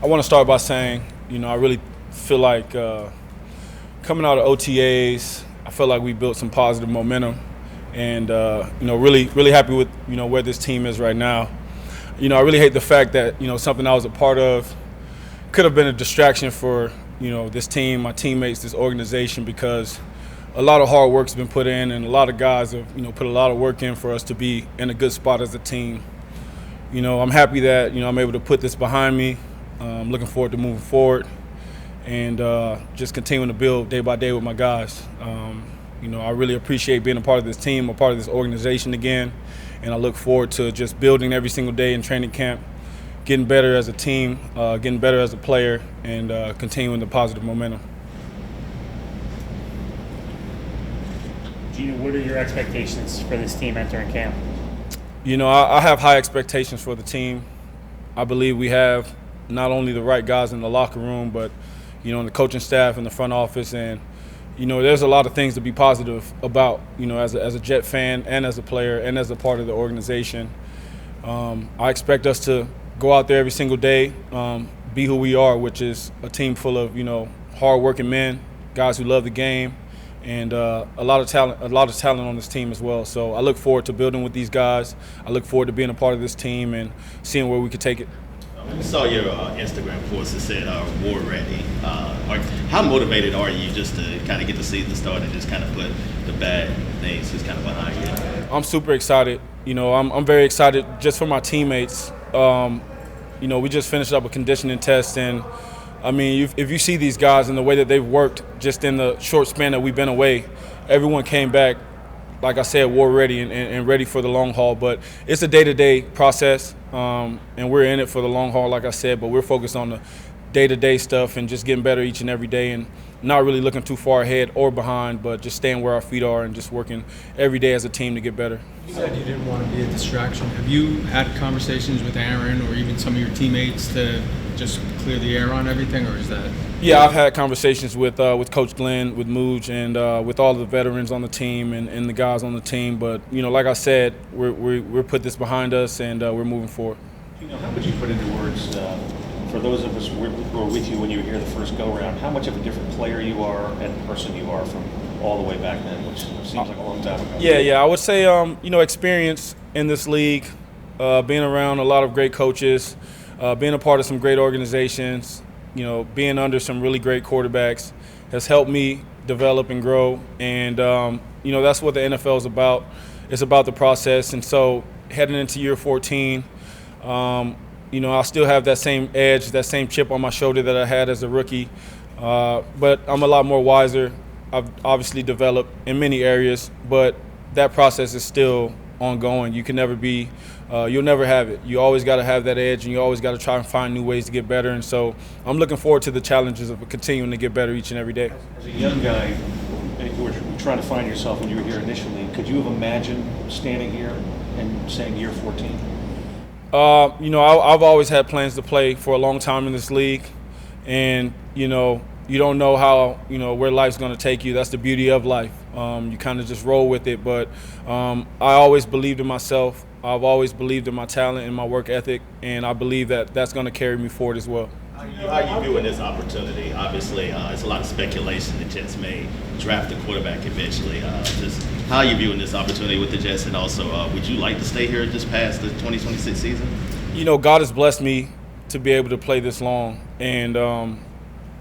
I want to start by saying, I really feel like coming out of OTAs, I feel like we built some positive momentum, and really happy with where this team is right now. I really hate the fact that something I was a part of could have been a distraction for this team, my teammates, this organization, because a lot of hard work's been put in, and a lot of guys have put a lot of work in for us to be in a good spot as a team. I'm happy that I'm able to put this behind me. I'm looking forward to moving forward and just continuing to build day by day with my guys. I really appreciate being a part of this team, a part of this organization again, and I look forward to just building every single day in training camp, getting better as a team, getting better as a player, and continuing the positive momentum. Geno, what are your expectations for this team entering camp? I have high expectations for the team. I believe we have not only the right guys in the locker room, but in the coaching staff and the front office, and there's a lot of things to be positive about. As a Jet fan and as a player and as a part of the organization, I expect us to go out there every single day, be who we are, which is a team full of hard-working men, guys who love the game, and a lot of talent on this team as well. So I look forward to building with these guys. I look forward to being a part of this team and seeing where we could take it. We saw your Instagram post that said "War Ready." How motivated are you just to kind of get the season started and just kind of put the bad things just kind of behind you? I'm super excited. I'm very excited just for my teammates. We just finished up a conditioning test, and I mean, if you see these guys and the way that they've worked just in the short span that we've been away, everyone came back, like I said, war ready and ready for the long haul. But it's a day-to-day process, and we're in it for the long haul, like I said, but we're focused on the day-to-day stuff and just getting better each and every day, and not really looking too far ahead or behind, but just staying where our feet are and just working every day as a team to get better. You said you didn't want to be a distraction. Have you had conversations with Aaron or even some of your teammates to just clear the air on everything, or is that? Yeah, I've had conversations with Coach Glenn, with Mooj, and with all the veterans on the team and the guys on the team. But like I said, we're put this behind us, and we're moving forward. How would you put into words for those of us who were with you when you were here the first go-round, how much of a different player you are and person you are from all the way back then, which seems like a long time ago? Yeah, I would say experience in this league, being around a lot of great coaches, being a part of some great organizations, being under some really great quarterbacks has helped me develop and grow. And, that's what the NFL is about. It's about the process. And so heading into year 14, I still have that same edge, that same chip on my shoulder that I had as a rookie. But I'm a lot more wiser. I've obviously developed in many areas, but that process is still ongoing. You can never be you'll never have it. You always got to have that edge, and you always got to try and find new ways to get better. And so I'm looking forward to the challenges of continuing to get better each and every day. As a young guy, you were trying to find yourself when you were here initially. Could you have imagined standing here and saying year 14? I've always had plans to play for a long time in this league, and you don't know how where life's going to take you. That's the beauty of life. You kind of just roll with it. But I always believed in myself. I've always believed in my talent and my work ethic, and I believe that that's going to carry me forward as well. How are you viewing this opportunity? Obviously, it's a lot of speculation the Jets may draft a quarterback eventually. Just how are you viewing this opportunity with the Jets, and also would you like to stay here just past the 2026 season? God has blessed me to be able to play this long, and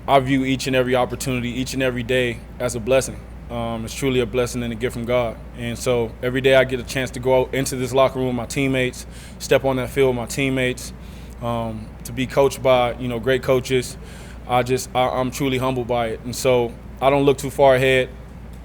I view each and every opportunity, each and every day as a blessing. It's truly a blessing and a gift from God. And so every day I get a chance to go out into this locker room with my teammates, step on that field with my teammates, to be coached by, great coaches. I'm truly humbled by it. And so I don't look too far ahead.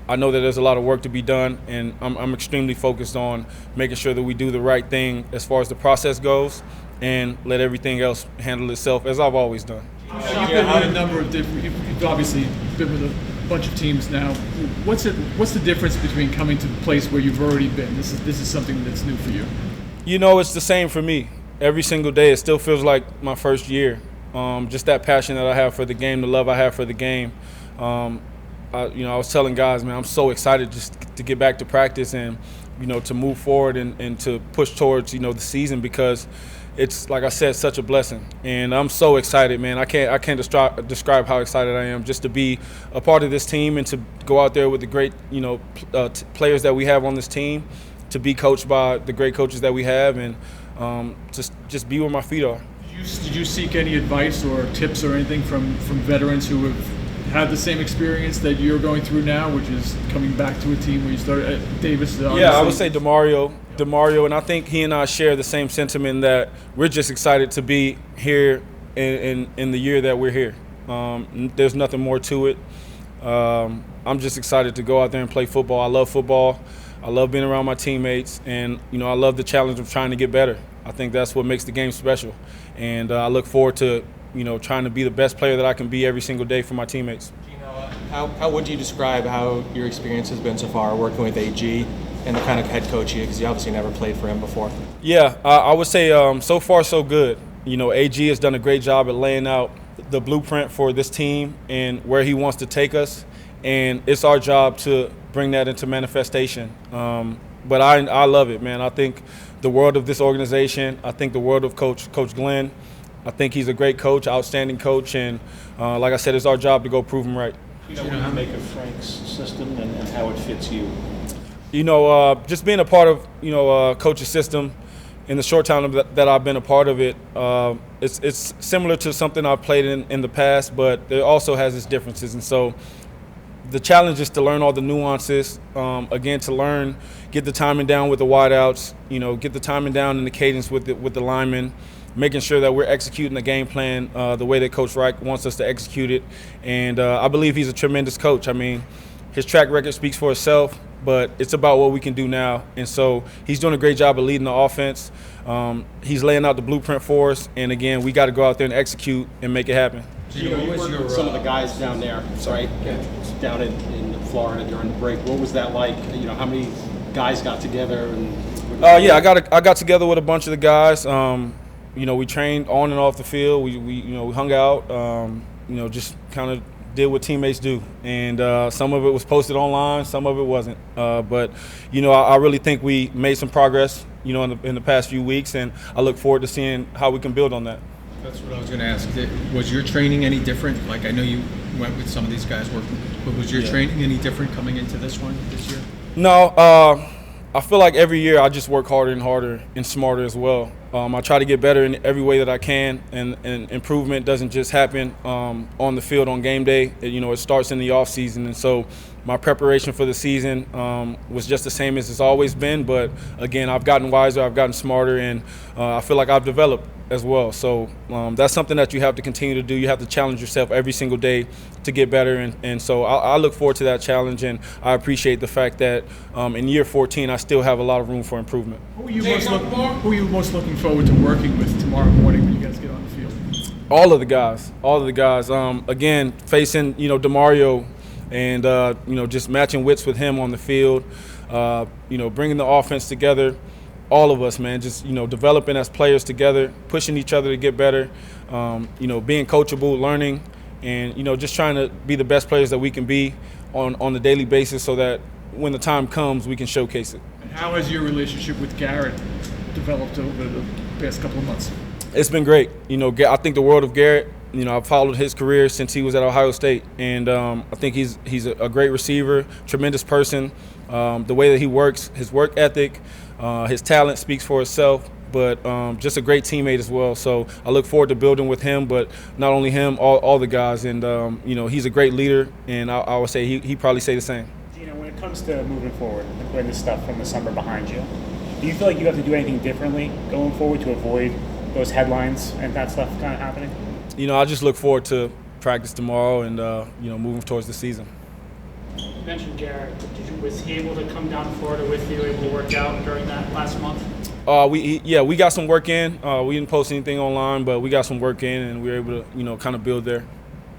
I know that there's a lot of work to be done, and I'm extremely focused on making sure that we do the right thing as far as the process goes and let everything else handle itself as I've always done. You've been with a number of different. You've obviously been with a bunch of teams now. What's the difference between coming to the place where you've already been? This is something that's new for you. It's the same for me. Every single day, it still feels like my first year. Just that passion that I have for the game, the love I have for the game. I was telling guys, man, I'm so excited just to get back to practice and to move forward and to push towards the season, because it's like I said, such a blessing, and I'm so excited, man. I can't describe how excited I am just to be a part of this team and to go out there with the great players that we have on this team, to be coached by the great coaches that we have, and just be where my feet are. Did you seek any advice or tips or anything from veterans who have had the same experience that you're going through now, which is coming back to a team where you started at Davis? Yeah, I would say DeMario, and I think he and I share the same sentiment that we're just excited to be here in the year that we're here. There's nothing more to it. I'm just excited to go out there and play football. I love football. I love being around my teammates, and I love the challenge of trying to get better. I think that's what makes the game special, and I look forward to trying to be the best player that I can be every single day for my teammates. Geno, how would you describe how your experience has been so far working with AG and the kind of head coach he is? Because you obviously never played for him before. Yeah, I would say so far so good. AG has done a great job at laying out the blueprint for this team and where he wants to take us, and it's our job to bring that into manifestation. But I love it, man. I think the world of this organization. I think the world of Coach Glenn. I think he's a great coach, outstanding coach, and like I said, it's our job to go prove him right. What do you make of Frank's system and how it fits you? Just being a part of coach's system in the short time that I've been a part of it, it's similar to something I've played in the past, but it also has its differences, and so the challenge is to learn all the nuances. Again, to learn, get the timing down with the wideouts, get the timing down in the cadence with the linemen, making sure that we're executing the game plan the way that Coach Reich wants us to execute it. And I believe he's a tremendous coach. I mean, his track record speaks for itself, but it's about what we can do now. And so he's doing a great job of leading the offense. He's laying out the blueprint for us. And, again, we got to go out there and execute and make it happen. You worked with some of the guys down there, right? Down in Florida during the break. What was that like? How many guys got together? I got together with a bunch of the guys. We trained on and off the field. We hung out. Just kind of did what teammates do, and some of it was posted online, some of it wasn't. But I really think we made some progress, in the past few weeks, and I look forward to seeing how we can build on that. That's what I was going to ask. Was your training any different? Like, I know you went with some of these guys working, but was your training any different coming into this one this year? No, I feel like every year I just work harder and harder and smarter as well. I try to get better in every way that I can, and improvement doesn't just happen on the field on game day. It starts in the offseason, and so my preparation for the season was just the same as it's always been. But again, I've gotten wiser, I've gotten smarter, and I feel like I've developed as well. So that's something that you have to continue to do. You have to challenge yourself every single day to get better, and so I look forward to that challenge, and I appreciate the fact that in year 14 I still have a lot of room for improvement. Who are you most looking forward to working with tomorrow morning when you guys get on the field? All of the guys. Again, facing DeMario, and just matching wits with him on the field. Bringing the offense together. All of us, man, just developing as players together, pushing each other to get better. Being coachable, learning, and just trying to be the best players that we can be on a daily basis, so that when the time comes, we can showcase it. And how has your relationship with Garrett developed over the past couple of months? It's been great. I think the world of Garrett. I've followed his career since he was at Ohio State, and I think he's a great receiver, tremendous person. The way that he works, his work ethic, his talent speaks for itself, but just a great teammate as well. So I look forward to building with him, but not only him, all the guys. And, he's a great leader, and I would say he probably say the same. When it comes to moving forward and putting this stuff from the summer behind you, do you feel like you have to do anything differently going forward to avoid those headlines and that stuff kind of happening? I just look forward to practice tomorrow and, moving towards the season. You mentioned Garrett. Was he able to come down to Florida with you, able to work out during that last month? We got some work in. We didn't post anything online, but we got some work in, and we were able to, kind of build there.